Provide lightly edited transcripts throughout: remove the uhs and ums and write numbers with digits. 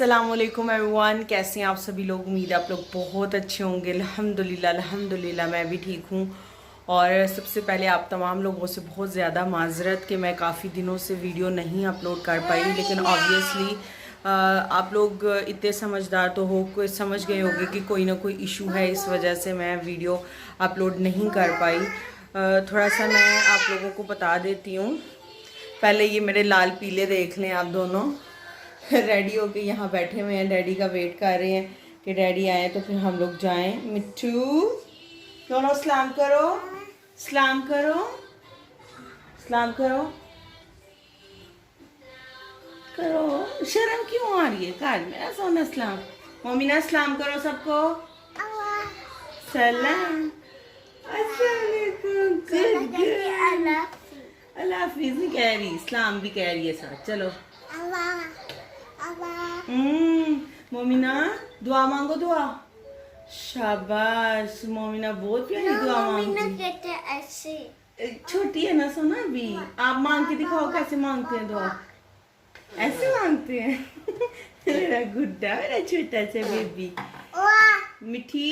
अस्सलामुअलैकुम एवरीवन, कैसे हैं आप सभी लोग। उम्मीद है आप लोग बहुत अच्छे होंगे। अल्हम्दुलिल्लाह अल्हम्दुलिल्लाह मैं भी ठीक हूँ। और सबसे पहले आप तमाम लोगों से बहुत ज़्यादा माजरत कि मैं काफ़ी दिनों से वीडियो नहीं अपलोड कर पाई, लेकिन ऑब्वियसली आप लोग इतने समझदार तो हो, कोई समझ गए होंगे कि कोई ना कोई इशू है, इस वजह से मैं वीडियो अपलोड नहीं कर पाई। थोड़ा सा मैं आप लोगों को बता देती हूँ। पहले ये मेरे लाल पीले देख लें आप दोनों रेडी होके यहाँ बैठे हुए हैं, डैडी का वेट कर रहे हैं कि डैडी आए तो फिर हम लोग जाएं। मिट्टू दोनों सलाम करो, सलाम करो, सलाम करो, करो। शर्म क्यों आ रही है? काज मेरा सोना सलाम। मोमिना सलाम करो सबको। सलाम। अस्सलामुअलैकुम। अल्लाह हाफिज भी कह रही, सलाम भी कह रही है साथ। चलो मोमिना दुआ मांगो, दुआ। शाबाश मोमिना, बहुत प्यारी दुआ मांगती है। छोटी है ना सोना अभी। आप मांग के दिखाओ कैसे मांगते हैं दुआ। ऐसे मांगते हैं मेरा गुड्डा, मेरा छोटा सा बेबी मिठी।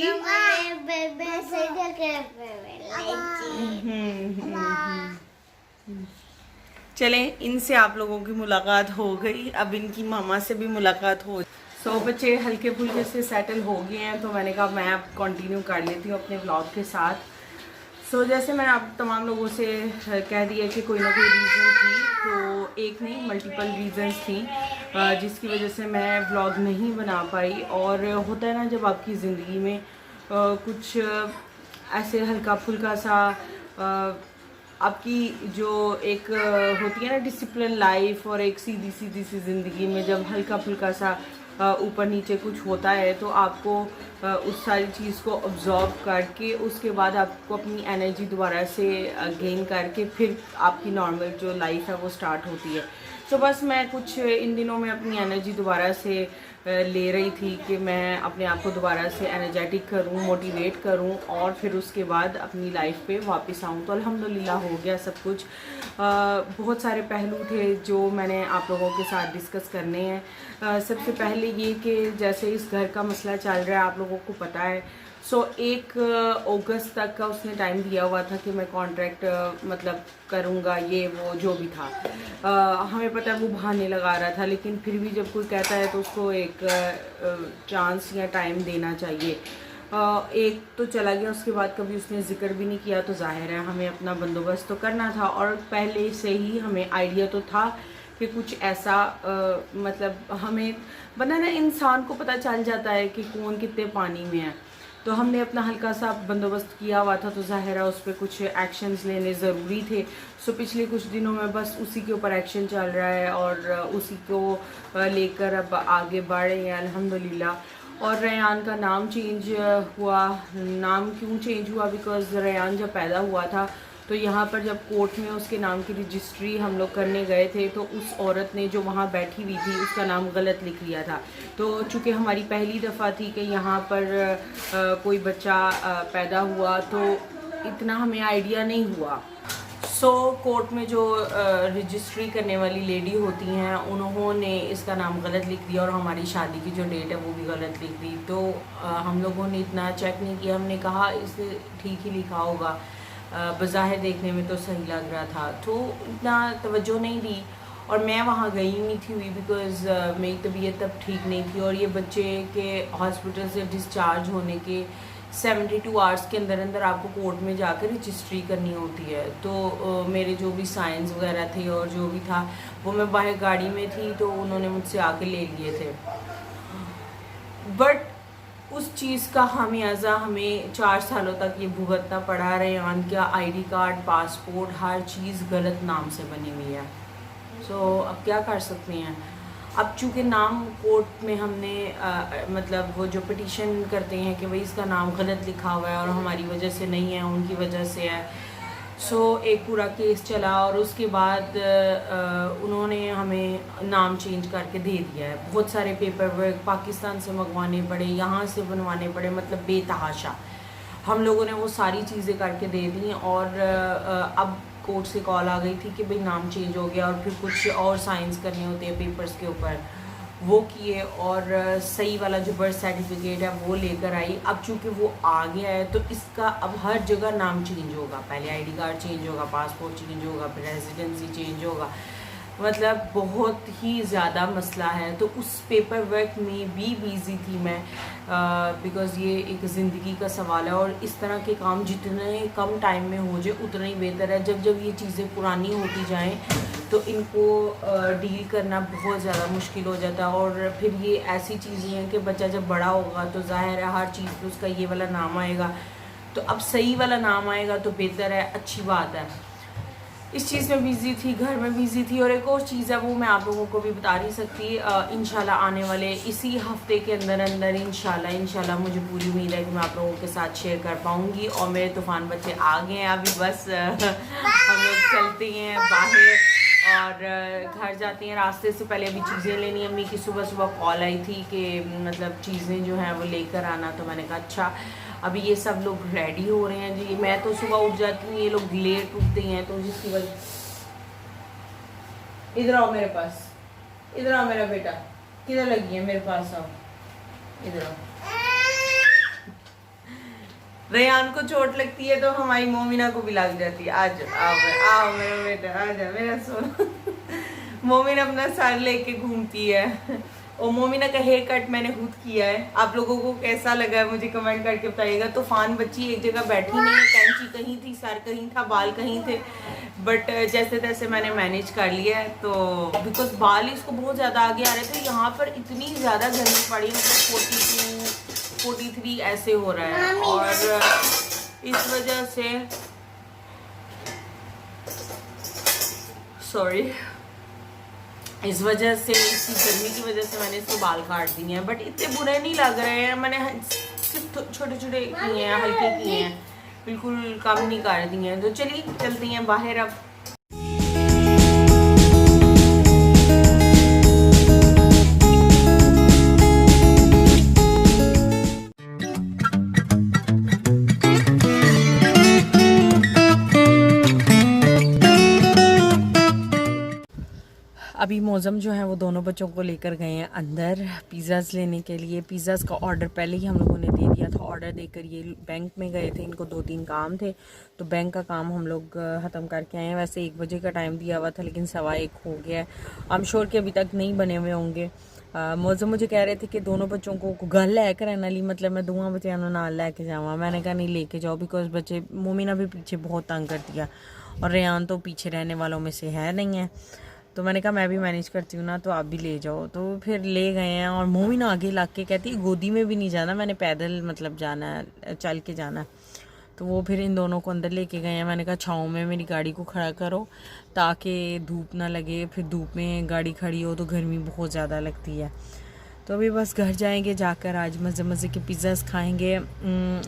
चले, इनसे आप लोगों की मुलाकात हो गई, अब इनकी मामा से भी मुलाकात हो। सो बच्चे हल्के फुल्के से सेटल हो गए हैं, तो मैंने कहा मैं अब कंटिन्यू कर लेती हूँ अपने व्लॉग के साथ। सो जैसे मैंने आप तमाम लोगों से कह दिया कि कोई ना कोई रीज़न थी, तो एक नहीं मल्टीपल रीज़न्स थी जिसकी वजह से मैं व्लॉग नहीं बना पाई। और होता है ना जब आपकी ज़िंदगी में कुछ ऐसे हल्का फुल्का सा आपकी जो एक होती है ना डिसिप्लिन लाइफ, और एक सीधी सीधी सी ज़िंदगी में जब हल्का फुल्का सा ऊपर नीचे कुछ होता है, तो आपको उस सारी चीज़ को ऑब्जॉर्व करके उसके बाद आपको अपनी एनर्जी दोबारा से गेन करके फिर आपकी नॉर्मल जो लाइफ है वो स्टार्ट होती है। तो बस मैं कुछ इन दिनों में अपनी एनर्जी दोबारा से ले रही थी कि मैं अपने आप को दोबारा से एनर्जेटिक करूं, मोटिवेट करूं, और फिर उसके बाद अपनी लाइफ पे वापस आऊं। तो अल्हम्दुलिल्लाह हो गया सब कुछ। बहुत सारे पहलू थे जो मैंने आप लोगों के साथ डिस्कस करने हैं। सबसे पहले ये कि जैसे इस घर का मसला चल रहा है, आप लोगों को पता है। 1 अगस्त तक का उसने टाइम दिया हुआ था कि मैं कॉन्ट्रैक्ट मतलब करूँगा, ये वो जो भी था। हमें पता है वो बहाने लगा रहा था, लेकिन फिर भी जब कोई कहता है तो उसको एक चांस या टाइम देना चाहिए। एक तो चला गया, उसके बाद कभी उसने जिक्र भी नहीं किया, तो जाहिर है हमें अपना बंदोबस्त तो करना था। और पहले से ही हमें आइडिया तो था कि कुछ ऐसा मतलब हमें बना ना, इंसान को पता चल जाता है कि कौन कितने पानी में है। तो हमने अपना हल्का सा बंदोबस्त किया हुआ था, तो ज़ाहिर है उस पर कुछ एक्शंस लेने ज़रूरी थे। पिछले कुछ दिनों में बस उसी के ऊपर एक्शन चल रहा है और उसी को लेकर अब आगे बढ़ रहे हैं अल्हम्दुलिल्लाह। और रेयान का नाम चेंज हुआ। नाम क्यों चेंज हुआ? बिकॉज़ रेयान जब पैदा हुआ था तो यहाँ पर जब कोर्ट में उसके नाम की रजिस्ट्री हम लोग करने गए थे, तो उस औरत ने जो वहाँ बैठी हुई थी उसका नाम गलत लिख लिया था। तो चूँकि हमारी पहली दफ़ा थी कि यहाँ पर कोई बच्चा पैदा हुआ, तो इतना हमें आइडिया नहीं हुआ। कोर्ट में जो रजिस्ट्री करने वाली लेडी होती हैं, उन्होंने इसका नाम गलत लिख दिया और हमारी शादी की जो डेट है वो भी गलत लिख दी। तो हम लोगों ने इतना चेक नहीं किया, हमने कहा इसे ठीक ही लिखा होगा, बज़ाहिर देखने में तो सही लग रहा था, तो इतना तवज्जो नहीं दी। और मैं वहाँ गई नहीं थी हुई बिकॉज़ मेरी तबीयत तब ठीक नहीं थी, और ये बच्चे के हॉस्पिटल से डिस्चार्ज होने के 72 आवर्स के अंदर अंदर आपको कोर्ट में जाकर रजिस्ट्री करनी होती है। तो मेरे जो भी साइंस वगैरह थे और जो भी था वो मैं बाहर गाड़ी में थी, तो उन्होंने मुझसे आके ले लिए थे। बट उस चीज़ का खामियाजा हमें 4 सालों तक ये भुगतना पड़ा। रेयान का आईडी कार्ड, पासपोर्ट, हर चीज़ गलत नाम से बनी हुई है। अब क्या कर सकते हैं। अब चूँकि नाम कोर्ट में हमने मतलब वो जो पिटीशन करते हैं कि भाई इसका नाम गलत लिखा हुआ है और हमारी वजह से नहीं है, उनकी वजह से है। एक पूरा केस चला और उसके बाद उन्होंने हमें नाम चेंज करके दे दिया है। बहुत सारे पेपर वर्क पाकिस्तान से मंगवाने पड़े, यहाँ से बनवाने पड़े, मतलब बेतहाशा हम लोगों ने वो सारी चीज़ें करके दे दी। और अब कोर्ट से कॉल आ गई थी कि भाई नाम चेंज हो गया और फिर कुछ और साइंस करने होते हैं पेपर्स के ऊपर। वो किए, और सही वाला जो बर्थ सर्टिफिकेट है वो लेकर आई। अब चूँकि वो आ गया है तो इसका अब हर जगह नाम चेंज होगा, पहले आईडी कार्ड चेंज होगा, पासपोर्ट चेंज होगा, फिर रेजिडेंसी चेंज होगा, मतलब बहुत ही ज़्यादा मसला है। तो उस पेपर वर्क में भी बिज़ी थी मैं, बिकॉज़ ये एक ज़िंदगी का सवाल है और इस तरह के काम जितने कम टाइम में हो जाए उतना ही बेहतर है। जब जब ये चीज़ें पुरानी होती जाएं तो इनको डील करना बहुत ज़्यादा मुश्किल हो जाता है। और फिर ये ऐसी चीज़ें हैं कि बच्चा जब बड़ा होगा तो ज़ाहिर है हर चीज़ पे उसका ये वाला नाम आएगा, तो अब सही वाला नाम आएगा तो बेहतर है, अच्छी बात है। इस चीज़ में बिज़ी थी, घर में बिज़ी थी। और एक और चीज़ है वो मैं आप लोगों को भी बता नहीं सकती। इंशाल्लाह आने वाले इसी हफ्ते के अंदर अंदर इंशाल्लाह मुझे पूरी उम्मीद है कि मैं आप लोगों के साथ शेयर कर पाऊँगी। और मेरे तूफ़ान बच्चे आ गए हैं अभी, बस हम लोग चलते हैं बाहर और घर जाते हैं। रास्ते से पहले अभी चीज़ें लेनी, अम्मी की सुबह सुबह कॉल आई थी कि मतलब चीज़ें जो हैं वो लेकर आना, तो मैंने कहा अच्छा। अभी ये सब लोग रेडी हो रहे हैं जी, मैं तो सुबह उठ जाती हूँ, ये लोग लेट उठते हैं, तो जिसकी वजह। इधर आओ मेरे पास, इधर आओ मेरा बेटा, किधर लगी है, मेरे पास आओ, इधर आओ। रेहान को चोट लगती है तो हमारी मोमिना को भी लग जाती है। आज आओ मेरा बेटा, आ जा मेरा सोना। मोमिन अपना सर लेके घूमती है। और मोमिना का हेयर कट मैंने खुद किया है। आप लोगों को कैसा लगा है मुझे कमेंट करके बताइएगा। तूफान बच्ची एक जगह बैठी नहीं है, कैंची कहीं थी, सर कहीं था, बाल कहीं थे, बट जैसे तैसे मैंने मैनेज कर लिया है। तो बिकॉज बाल इसको बहुत ज़्यादा आगे आ रहे थे, यहाँ पर इतनी ज़्यादा गर्मी पड़ी, मतलब 42 43 ऐसे हो रहा है। और इस वजह से सॉरी, इस वजह से, इसी गर्मी की वजह से मैंने इसको बाल काट दिए हैं, बट इतने बुरे नहीं लग रहे हैं। मैंने सिर्फ छोटे छोटे किए हैं, हल्के किए हैं, बिल्कुल कम नहीं कर दिए हैं। तो चलिए चलते हैं बाहर अब। अभी मौसम जो है वो दोनों बच्चों को लेकर गए हैं अंदर पिज़्ज़ाज़ लेने के लिए। पिज़्ज़ाज़ का ऑर्डर पहले ही हम लोगों ने दे दिया था। ऑर्डर देकर ये बैंक में गए थे, इनको 2-3 काम थे, तो बैंक का काम हम लोग ख़त्म करके आए हैं। वैसे 1 बजे का टाइम दिया हुआ था, लेकिन 1:15 हो गया है। आई एम श्योर कि अभी तक नहीं बने हुए होंगे। मौसम मुझे कह रहे थे कि दोनों बच्चों को गल लैकर रहना ली, मतलब मैं दोनों बच्चों को नाल लैके जावा। मैंने कहा नहीं लेके जाओ, बिकॉज बच्चे, मोमिना भी पीछे बहुत तंग कर दिया और रेहान तो पीछे रहने वालों में से है नहीं है। तो मैंने कहा मैं भी मैनेज करती हूँ ना, तो आप भी ले जाओ। तो फिर ले गए हैं। और मोमिना आगे ला के कहती है गोदी में भी नहीं जाना, मैंने पैदल मतलब जाना है, चल के जाना है। तो वो फिर इन दोनों को अंदर लेके गए हैं। मैंने कहा छाँव में मेरी गाड़ी को खड़ा करो ताकि धूप ना लगे, फिर धूप में गाड़ी खड़ी हो तो गर्मी बहुत ज़्यादा लगती है। तो अभी बस घर जाएंगे, जाकर आज मज़े मज़े के पिज़्ज़ाज़ खाएंगे।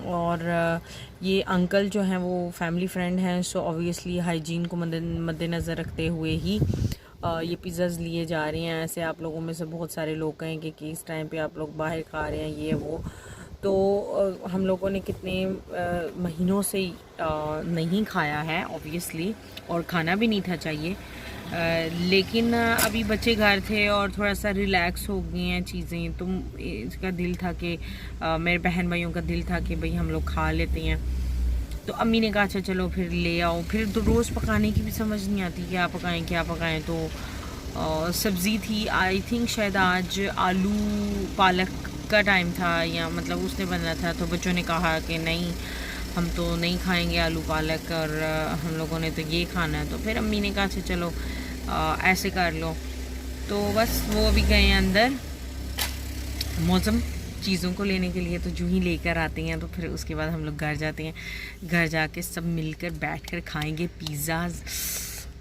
और ये अंकल जो हैं वो फैमिली फ्रेंड हैं, सो ऑब्वियसली हाइजीन को मद्देनज़र रखते हुए ही ये पिज़्ज़ाज़ लिए जा रहे हैं। ऐसे आप लोगों में से बहुत सारे लोग कहेंगे कि इस टाइम पे आप लोग बाहर खा रहे हैं ये वो, तो हम लोगों ने कितने महीनों से नहीं खाया है ऑब्वियसली, और खाना भी नहीं था चाहिए। लेकिन अभी बच्चे घर थे और थोड़ा सा रिलैक्स हो गए हैं चीज़ें, तो इसका दिल था कि मेरे बहन भाइयों का दिल था कि भाई हम लोग खा लेते हैं। तो अम्मी ने कहा अच्छा चलो फिर ले आओ। फिर तो रोज़ पकाने की भी समझ नहीं आती क्या पकाएं। तो सब्ज़ी थी, आई थिंक शायद आज आलू पालक का टाइम था, या मतलब उसने बनना था। तो बच्चों ने कहा कि नहीं हम तो नहीं खाएंगे आलू पालक, और हम लोगों ने तो ये खाना है। तो फिर अम्मी ने कहा अच्छा चलो ऐसे कर लो। तो बस वो अभी गए हैं अंदर मौसम चीज़ों को लेने के लिए। तो जो ही लेकर आते हैं तो फिर उसके बाद हम लोग घर जाते हैं। घर जाके सब मिलकर बैठकर खाएंगे पिज़्ज़ाज़।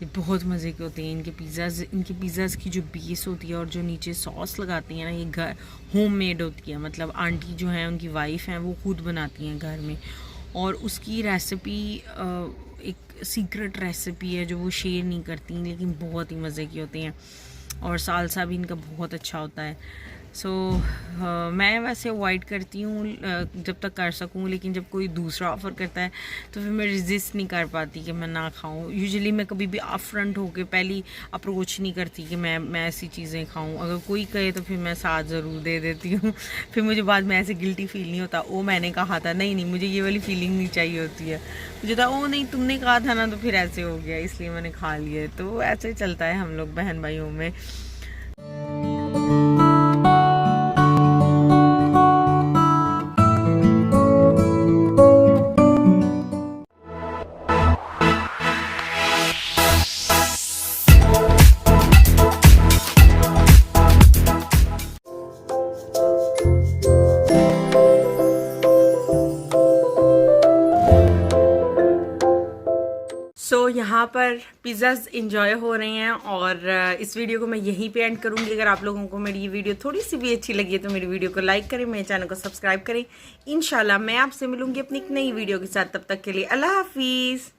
ये बहुत मज़े के होते हैं इनके पिज़्ज़ाज़ की जो बेस होती है और जो नीचे सॉस लगाती हैं ना, ये घर होममेड होती है। मतलब आंटी जो हैं उनकी वाइफ हैं वो खुद बनाती हैं घर में, और उसकी रेसिपी एक सीक्रेट रेसिपी है जो वो शेयर नहीं करती, लेकिन बहुत ही मज़े की होती हैं। और सालसा भी इनका बहुत अच्छा होता है। सो मैं वैसे अवॉइड करती हूँ जब तक कर सकूँ, लेकिन जब कोई दूसरा ऑफ़र करता है तो फिर मैं रेजिस्ट नहीं कर पाती कि मैं ना खाऊँ। यूजुअली मैं कभी भी अपफ्रंट होके पहली अप्रोच नहीं करती कि मैं ऐसी चीज़ें खाऊँ। अगर कोई कहे तो फिर मैं साथ ज़रूर दे देती हूँ। फिर मुझे बाद में ऐसे गिल्टी फील नहीं होता, ओ मैंने कहा था, नहीं मुझे ये वाली फीलिंग नहीं चाहिए होती है। मुझे था ओ नहीं तुमने कहा था ना, तो फिर ऐसे हो गया इसलिए मैंने खा लिया। तो ऐसे चलता है हम लोग बहन भाइयों में। सो यहाँ पर पिज़्ज़ाज़ इंजॉय हो रहे हैं और इस वीडियो को मैं यहीं पे एंड करूँगी। अगर आप लोगों को मेरी ये वीडियो थोड़ी सी भी अच्छी लगी है तो मेरी वीडियो को लाइक करें, मेरे चैनल को सब्सक्राइब करें। इंशाल्लाह मैं आपसे मिलूँगी अपनी एक नई वीडियो के साथ। तब तक के लिए अल्लाह हाफिज़।